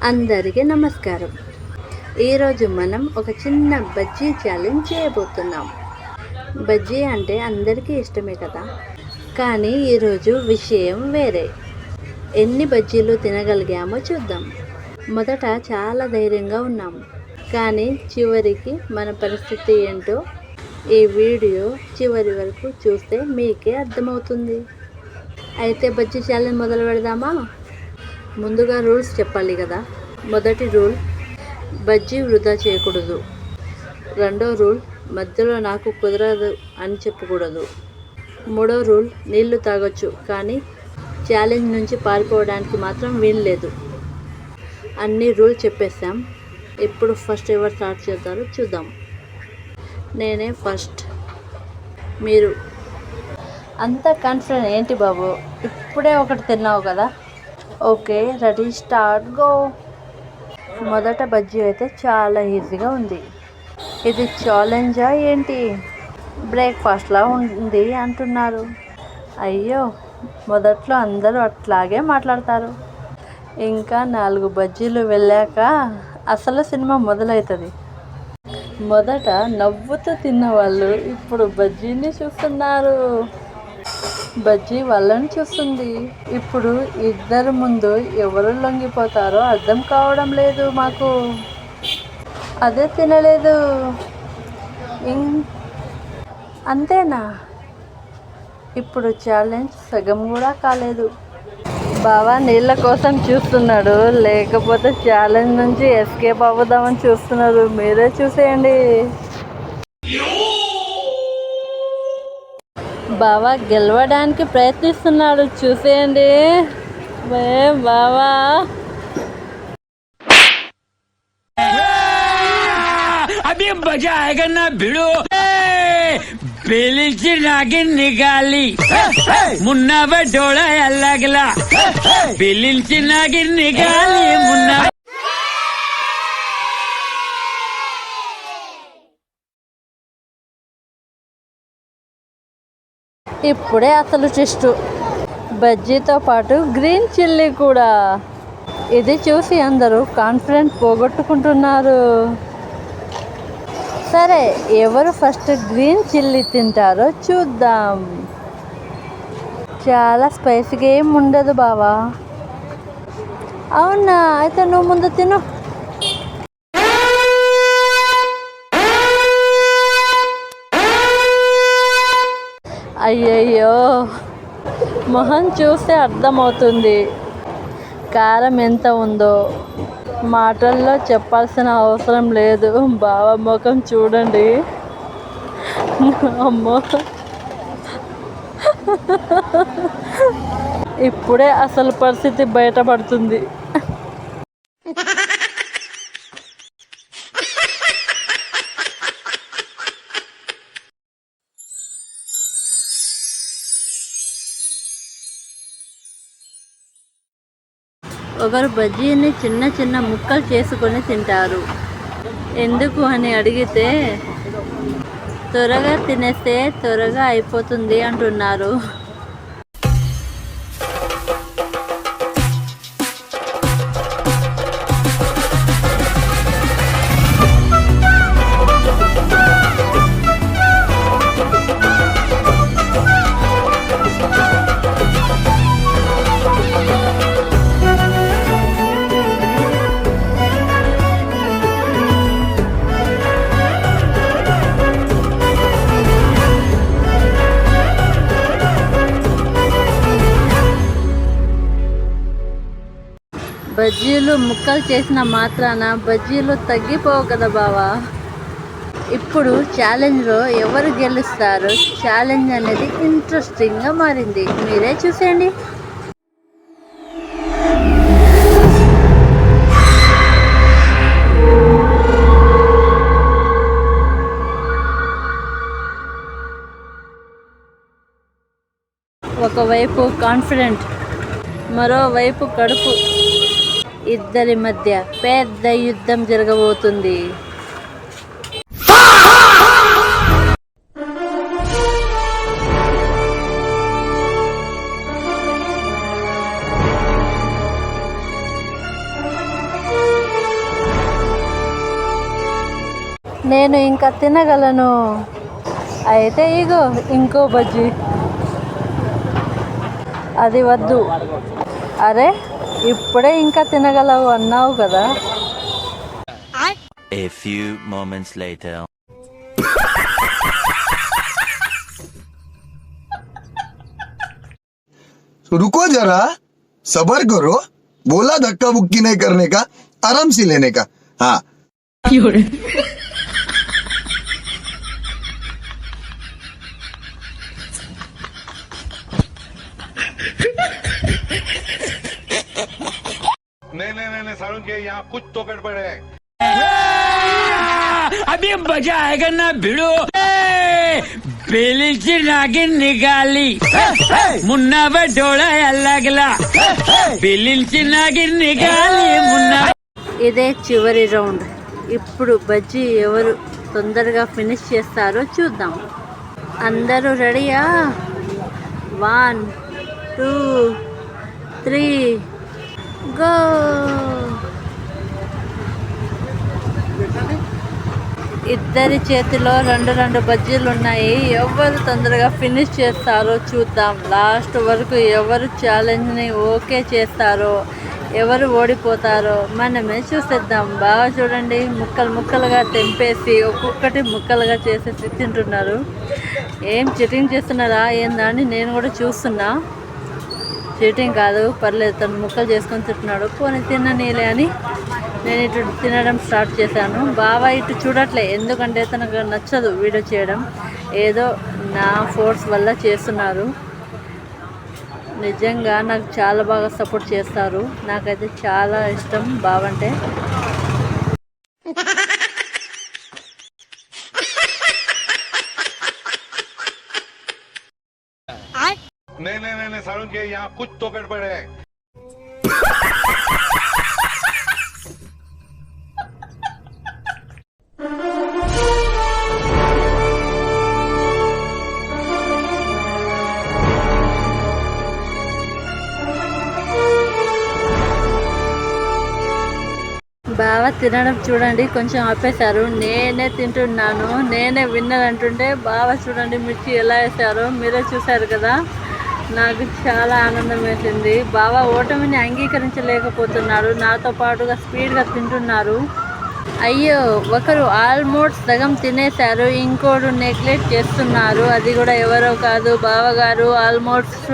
అందరికీ నమస్కారం. ఈరోజు మనం ఒక చిన్న బజ్జీ ఛాలెంజ్ చేయబోతున్నాం. బజ్జీ అంటే అందరికీ ఇష్టమే కదా, కానీ ఈరోజు విషయం వేరే. ఎన్ని బజ్జీలు తినగలిగామో చూద్దాం. మొదట చాలా ధైర్యంగా ఉన్నాం, కానీ చివరికి మన పరిస్థితి ఏంటో ఈ వీడియో చివరి వరకు చూస్తే మీకే అర్థమవుతుంది. అయితే బజ్జీ ఛాలెంజ్ మొదలు పెడదామా? ముందుగా రూల్స్ చెప్పాలి కదా. మొదటి రూల్, బజ్జీ వృధా చేయకూడదు. రెండో రూల్, మధ్యలో నాకు కుదరదు అని చెప్పకూడదు. మూడో రూల్, నీళ్లు తాగొచ్చు కానీ ఛాలెంజ్ నుంచి పారిపోవడానికి మాత్రం వీల్లేదు. అన్ని రూల్ చెప్పేసాం. ఇప్పుడు ఫస్ట్ ఎవరు స్టార్ట్ చేస్తారో చూద్దాం. నేనే ఫస్ట్. మీరు అంత కాన్ఫిడెంట్ ఏంటి బాబు? ఇప్పుడే ఒకటి తిన్నావు కదా. Okay, ready, start, go. మొదట బజ్జీ అయితే చాలా ఈజీగా ఉంది. ఇది ఛాలెంజా ఏంటి? బ్రేక్ఫాస్ట్లా ఉంది అంటున్నారు. అయ్యో, మొదట్లో అందరూ అట్లాగే మాట్లాడతారు. ఇంకా 4 బజ్జీలు వెళ్ళాక అసలు సినిమా మొదలవుతుంది. మొదట నవ్వుతూ తిన్నవాళ్ళు ఇప్పుడు బజ్జీని చూస్తున్నారు. బజ్జీ వాళ్ళని చూస్తుంది. ఇప్పుడు ఇద్దరు ముందు ఎవరు లొంగిపోతారో అర్థం కావడం లేదు మాకు. అదే తినలేదు. అంతేనా? ఇప్పుడు ఛాలెంజ్ సగం కూడా కాలేదు. బావా నీళ్ళ కోసం చూస్తున్నాడు, లేకపోతే ఛాలెంజ్ నుంచి ఎస్కేప్ అవ్వదామని చూస్తున్నారు. మీరే చూసేయండి. బావా గెలవడానికి ప్రయత్నిస్తున్నాడు, చూసేయండి. బావా अभी मजा आएगा ना भिड़ो. बेलीची नागिन निकाली मुन्ना बटोला अलगला. बेलीची नागिन निकाली मुन्ना. ఇప్పుడే అసలు ట్విస్ట్, బజ్జీతో పాటు గ్రీన్ చిల్లీ కూడా. ఇది చూసి అందరూ కాన్ఫిడెంట్ పోగొట్టుకుంటున్నారు. సరే, ఎవరు ఫస్ట్ గ్రీన్ చిల్లీ తింటారో చూద్దాం. చాలా స్పైసీగా ఏం ఉండదు బావా. అవునా? అయితే నువ్వు ముందు తిను. అయ్యయ్యో, మొహం చూస్తే అర్థమవుతుంది కారం ఎంత ఉందో. మాటల్లో చెప్పాల్సిన అవసరం లేదు. బావ ముఖం చూడండి. అమ్మో, ఇప్పుడే అసలు పరిస్థితి బయటపడుతుంది. ఒకరు బజ్జీని చిన్న చిన్న ముక్కలు చేసుకొని తింటారు. ఎందుకు అని అడిగితే త్వరగా తినేస్తే త్వరగా అయిపోతుంది అంటున్నారు. బజ్జీలు ముక్కలు చేసిన మాత్రాన బజ్జీలు తగ్గిపోవు కదా బావా. ఇప్పుడు ఛాలెంజ్లో ఎవరు గెలుస్తారు? ఛాలెంజ్ అనేది ఇంట్రెస్టింగ్గా మారింది. మీరే చూసేయండి. ఒకవైపు కాన్ఫిడెంట్, మరోవైపు కడుపు. ఇద్దరి మధ్య పెద్ద యుద్ధం జరగబోతుంది. నేను ఇంకా తినగలను. అయితే ఇగో ఇంకో బజ్జీ. అది వద్దు. అరే ఇప్పుడే ఇంకా తినగలవు అన్నావు కదా. A few moments later. रुको जरा, सबर करो. बोला धक्का बुक्की नहीं करने का, आराम से लेने का. हाँ. नहीं सारुण के यहाँ कुछ तो गड़बड़ है. अभी मजा आएगा ना भिड़ो. बेलीची नागिन निघाली, मुन्नावर डोळा लागला. बेलीची नागिन निघाली, मुन्ना. ఇదే చివరి రౌండ్. ఇప్పుడు బజ్జీ ఎవరు తొందరగా ఫినిష్ చేస్తారో చూద్దాం. అందరూ రెడీయా? 1 2 3 గో. ఇద్దరి చేతిలో రెండు బజ్జీలు ఉన్నాయి. ఎవరు తొందరగా ఫినిష్ చేస్తారో చూద్దాం. లాస్ట్ వరకు ఎవరు ఛాలెంజ్ని ఓకే చేస్తారో, ఎవరు ఓడిపోతారో మనమే చూసేద్దాం. బాగా చూడండి, ముక్కలు ముక్కలుగా తెంపేసి ఒక్కొక్కటి ముక్కలుగా చేసేసి తింటున్నారు. ఏం చీటింగ్ చేస్తున్నారా ఏందా అని నేను కూడా చూస్తున్నా. చీటింగ్ కాదు, పర్లేదు, తను ముక్కలు చేసుకొని తింటున్నాడు. పోనీ తిననీలే అని నేను ఇటు తినడం స్టార్ట్ చేశాను. బాగా ఇటు చూడట్లే, ఎందుకంటే తనకు నచ్చదు వీడియో చేయడం. ఏదో నా ఫోర్స్ వల్ల చేస్తున్నారు. నిజంగా నాకు చాలా బాగా సపోర్ట్ చేస్తారు. నాకైతే చాలా ఇష్టం బావంటే. नहीं सारुण के यहाँ कुछ तो गड़बड़ है. బాగా తినడం చూడండి, కొంచెం ఆపేశారు. నేనే తింటున్నాను, నేనే విన్నర్ అంటుంటే బాగా చూడండి మిర్చి ఎలా వేశారో మీరే చూశారు కదా. నాకు చాలా ఆనందం వేసింది. బాగా ఓటమిని అంగీకరించలేకపోతున్నారు. నాతో పాటుగా స్పీడ్గా తింటున్నారు. అయ్యో, ఒకరు ఆల్మోస్ట్ సగం తినేశారు, ఇంకోడు నెగ్లెక్ట్ చేస్తున్నారు. అది కూడా ఎవరో కాదు, బావగారు ఆల్మోస్ట్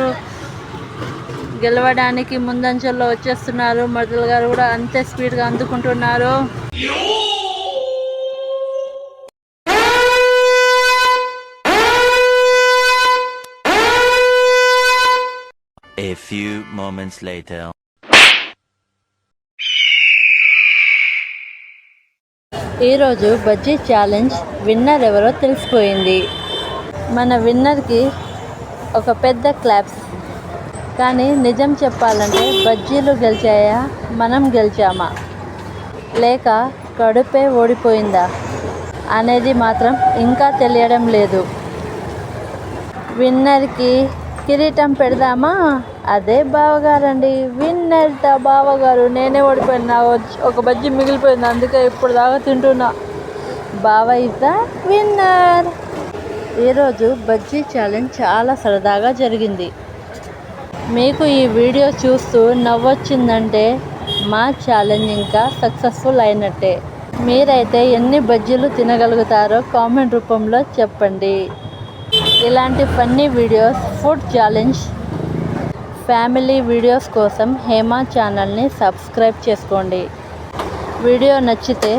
గెలవడానికి ముందంచెల్లో వచ్చేస్తున్నారు. మరదలు గారు కూడా అంతే స్పీడ్గా అందుకుంటున్నారు. A few moments later. ఈరోజు బజ్జీ ఛాలెంజ్ విన్నర్ ఎవరో తెలిసిపోయింది. మన విన్నర్కి ఒక పెద్ద క్లాప్స్. కానీ నిజం చెప్పాలంటే బజ్జీలు గెలిచాయా, మనం గెలిచామా, లేక కడుపే ఓడిపోయిందా అనేది మాత్రం ఇంకా తెలియడం లేదు. విన్నర్కి కిరీటం పెడదామా? అదే బావగారండి, విన్నర్ ద బావగారు. నేనే ఓడిపోయినా, ఒక బజ్జీ మిగిలిపోయింది, అందుకే ఇప్పుడు దాకా తింటున్నా. బావ ఇస్ ద విన్నర్. ఈరోజు బజ్జీ ఛాలెంజ్ చాలా సరదాగా జరిగింది. మీకు ఈ వీడియో చూస్తూ నవ్వొచ్చిందంటే మా ఛాలెంజ్ ఇంకా సక్సెస్ఫుల్ అయినట్టే. మీరైతే ఎన్ని బజ్జీలు తినగలుగుతారో కామెంట్ రూపంలో చెప్పండి. ఇలాంటి funny videos, food challenge, family videos కోసం హేమా ఛానల్ని సబ్స్క్రైబ్ చేసుకోండి. వీడియో నచ్చితే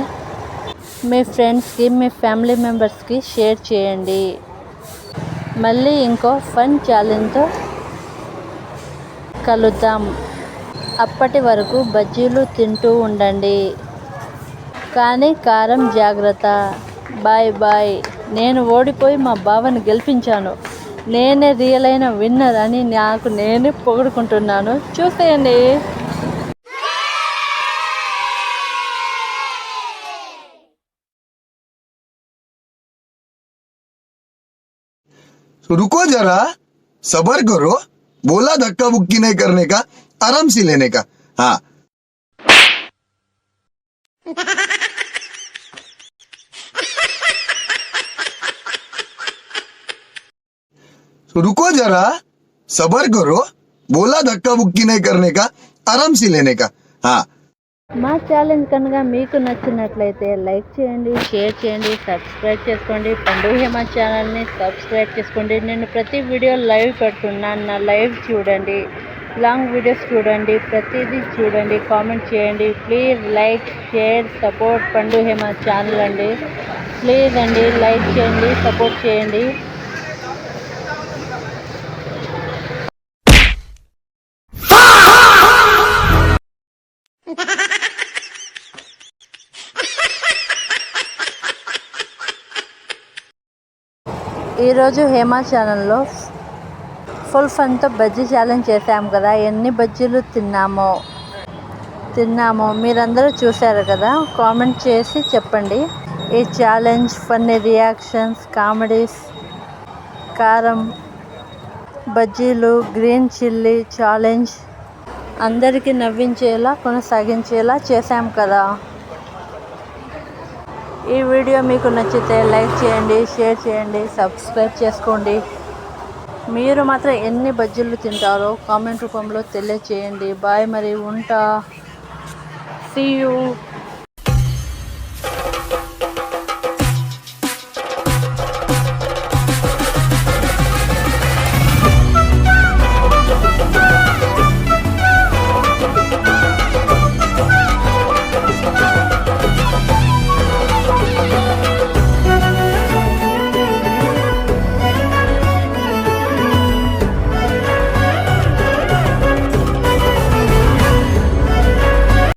మీ ఫ్రెండ్స్కి, మీ ఫ్యామిలీ మెంబర్స్కి షేర్ చేయండి. మళ్ళీ ఇంకో ఫన్ ఛాలెంజ్తో కలుద్దాం. అప్పటి వరకు బజ్జీలు తింటూ ఉండండి, కానీ కారం జాగ్రత్త. Bye bye. నేను ఓడిపోయి మా బావని గెలిపించాను. నేనే రియల్ అయిన విన్నర్ అని నాకు నేనే పొగుడుకుంటున్నాను. చూసేయండి. रुको जरा, सबर करो. बोला धक्का बुक्की नहीं करने का, आराम से लेने का. हाँ. रुको जरा, सबर करो, बोला धक्का बुक्की नहीं करने का, आराम से लेने का। हाँ మా ఛాలెంజ్ కనుక మీకు నచ్చినట్లయితే లైక్ చేయండి, షేర్ చేయండి, సబ్స్క్రైబ్ చేసుకోండి. పండు హేమ ఛానల్ని సబ్స్క్రైబ్ చేసుకోండి. నేను ప్రతి వీడియో లైవ్ పెడుతున్నాను, నా లైవ్ చూడండి, లాంగ్ వీడియోస్ చూడండి, ప్రతిదీ చూడండి, కామెంట్ చేయండి. ప్లీజ్ లైక్, షేర్, సపోర్ట్ పండు హేమ ఛానల్ అండి. ప్లీజ్ అండి లైక్ చేయండి, సపోర్ట్ చేయండి. ఈరోజు హేమ ఛానల్లో ఫుల్ ఫన్తో బజ్జీ ఛాలెంజ్ చేశాము కదా, ఎన్ని బజ్జీలు తిన్నామో మీరందరూ చూశారు కదా. కామెంట్ చేసి చెప్పండి. ఈ ఛాలెంజ్ ఫన్నీ రియాక్షన్స్, కామెడీస్, కారం బజ్జీలు, గ్రీన్ చిల్లీ ఛాలెంజ్ అందరికీ నవ్వించేలా, కొనసాగించేలా చేశాం కదా. ఈ వీడియో మీకు నచ్చితే లైక్ చేయండి, షేర్ చేయండి, సబ్స్క్రైబ్ చేసుకోండి. మీరు మాత్రం ఎన్ని బజ్జీలు తింటారో కామెంట్ రూపంలో తెలియచేయండి. బాయ్, మరి ఉంటా. See you.